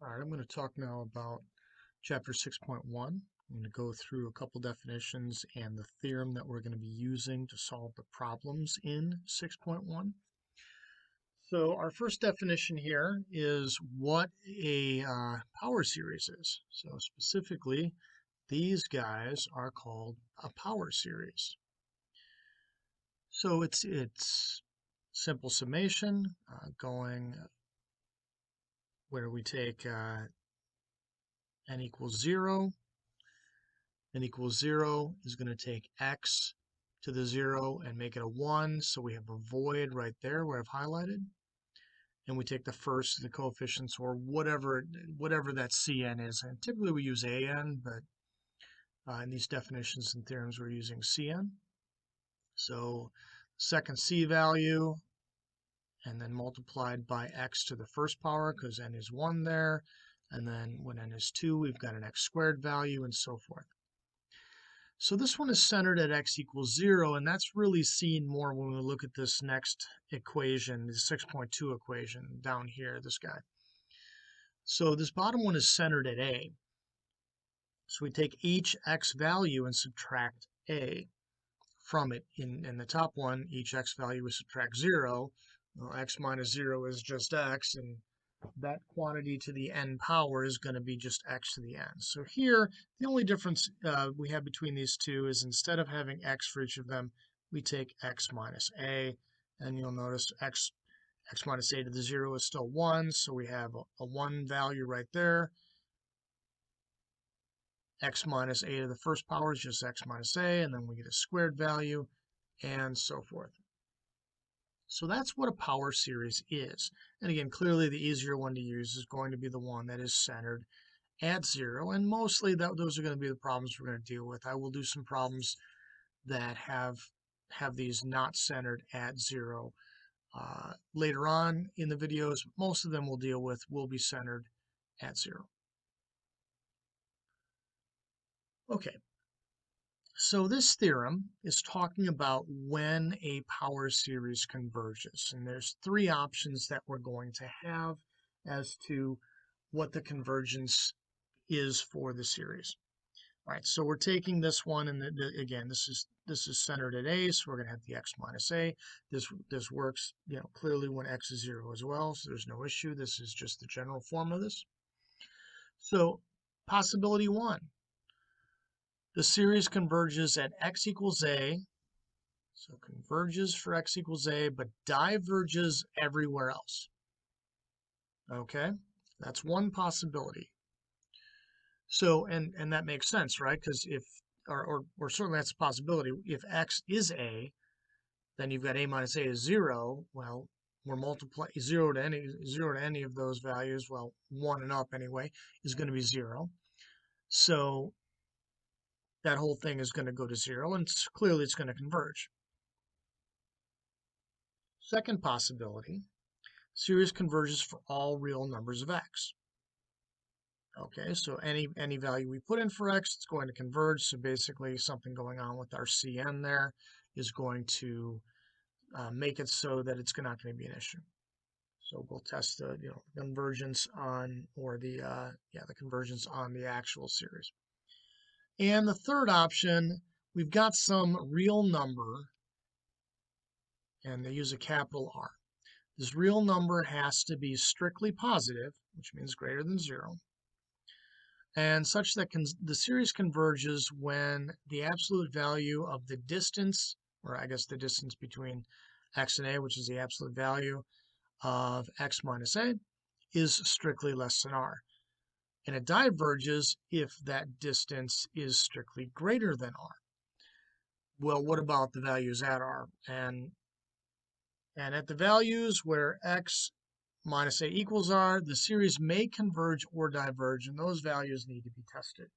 All right, I'm going to talk now about chapter 6.1. I'm going to go through a couple definitions and the theorem that we're going to be using to solve the problems in 6.1. So our first definition here is what a power series is. So specifically, these guys are called a power series. So it's simple summation going where we take n equals 0. N equals 0 is going to take x to the 0 and make it a 1. So we have a void right there where I've highlighted. And we take the first of the coefficients or whatever that Cn is. And typically we use An, but in these definitions and theorems we're using Cn. So second C value and then multiplied by x to the first power because n is 1 there. And then when n is 2, we've got an x squared value and so forth. So this one is centered at x equals 0, and that's really seen more when we look at this next equation, the 6.2 equation down here, this guy. So this bottom one is centered at a. So we take each x value and subtract a from it. In the top one, each x value we subtract 0. Well, x minus 0 is just x, and that quantity to the n power is going to be just x to the n. So here, the only difference we have between these two is instead of having x for each of them, we take x minus a, and you'll notice x minus a to the 0 is still 1, so we have a 1 value right there. X minus a to the first power is just x minus a, and then we get a squared value, and so forth. So that's what a power series is. And again, clearly the easier one to use is going to be the one that is centered at 0. And mostly those are going to be the problems we're going to deal with. I will do some problems that have these not centered at 0 later on in the videos. Most of them we'll deal with will be centered at 0. Okay. So this theorem is talking about when a power series converges. And there's three options that we're going to have as to what the convergence is for the series. All right, so we're taking this one, and again, this is centered at a, so we're going to have the x minus a. This works, clearly when x is 0 as well, so there's no issue. This is just the general form of this. So possibility 1. The series converges at x equals a, so converges for x equals a, but diverges everywhere else. Okay, that's one possibility. So, and that makes sense, right? Because if, or certainly that's a possibility. If x is a, then you've got a minus a is 0. Well, we're multiplying 0 to any of those values. Well, 1 and up anyway is going to be 0. So that whole thing is going to go to 0, and clearly it's going to converge. Second possibility, series converges for all real numbers of x. Okay, so any value we put in for x, it's going to converge. So basically something going on with our Cn there is going to make it so that it's not going to be an issue. So we'll test the convergence on, or the convergence on the actual series. And the third option, we've got some real number, and they use a capital R. This real number has to be strictly positive, which means greater than 0, and such that the series converges when the absolute value of the distance, or I guess the distance between x and a, which is the absolute value of x minus a, is strictly less than r. And it diverges if that distance is strictly greater than r. Well, what about the values at r? And at the values where x minus a equals r, the series may converge or diverge, and those values need to be tested.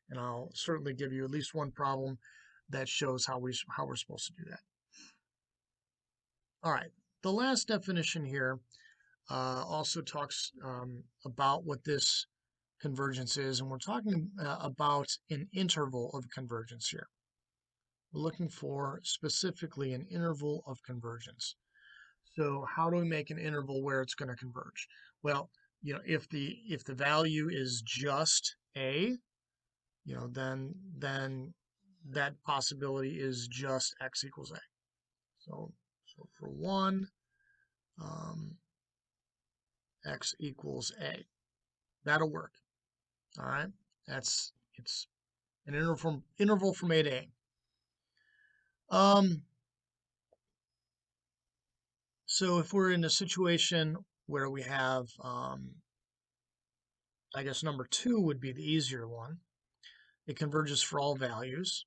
And I'll certainly give you at least one problem that shows how we're supposed to do that. All right, the last definition here also talks about what this convergence is, and we're talking about an interval of convergence here. We're looking for specifically an interval of convergence. So how do we make an interval where it's going to converge? Well, if the value is just a, then that possibility is just x equals a. So for 1, x equals a. That'll work. All right. It's an interval from a to a. So if we're in a situation where we have, I guess number 2 would be the easier one. It converges for all values.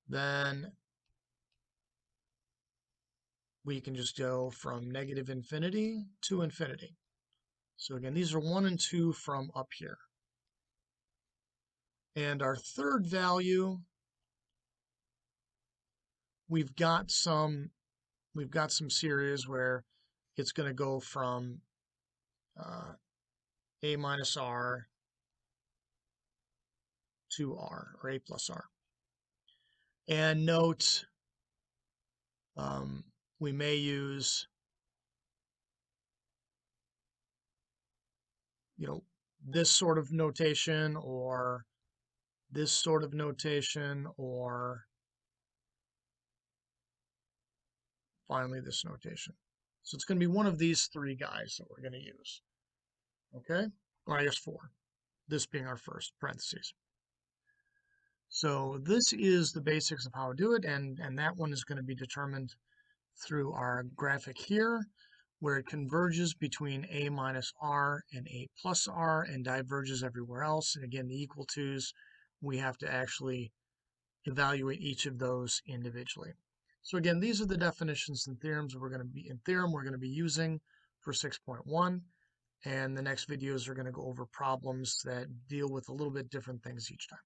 Then we can just go from negative infinity to infinity. So again, these are 1 and 2 from up here. And our third value, we've got some series where it's going to go from a minus r to r, or a plus r. And note, we may use, this sort of notation, or this sort of notation, or finally this notation. So it's going to be one of these 3 guys that we're going to use. Okay? Or I guess 4. This being our first, parentheses. So this is the basics of how to do it, and that one is going to be determined through our graphic here, where it converges between a minus r and a plus r and diverges everywhere else. And again, the equal to's, we have to actually evaluate each of those individually. So again, these are the definitions and theorems we're going to be using for 6.1, and the next videos are going to go over problems that deal with a little bit different things each time.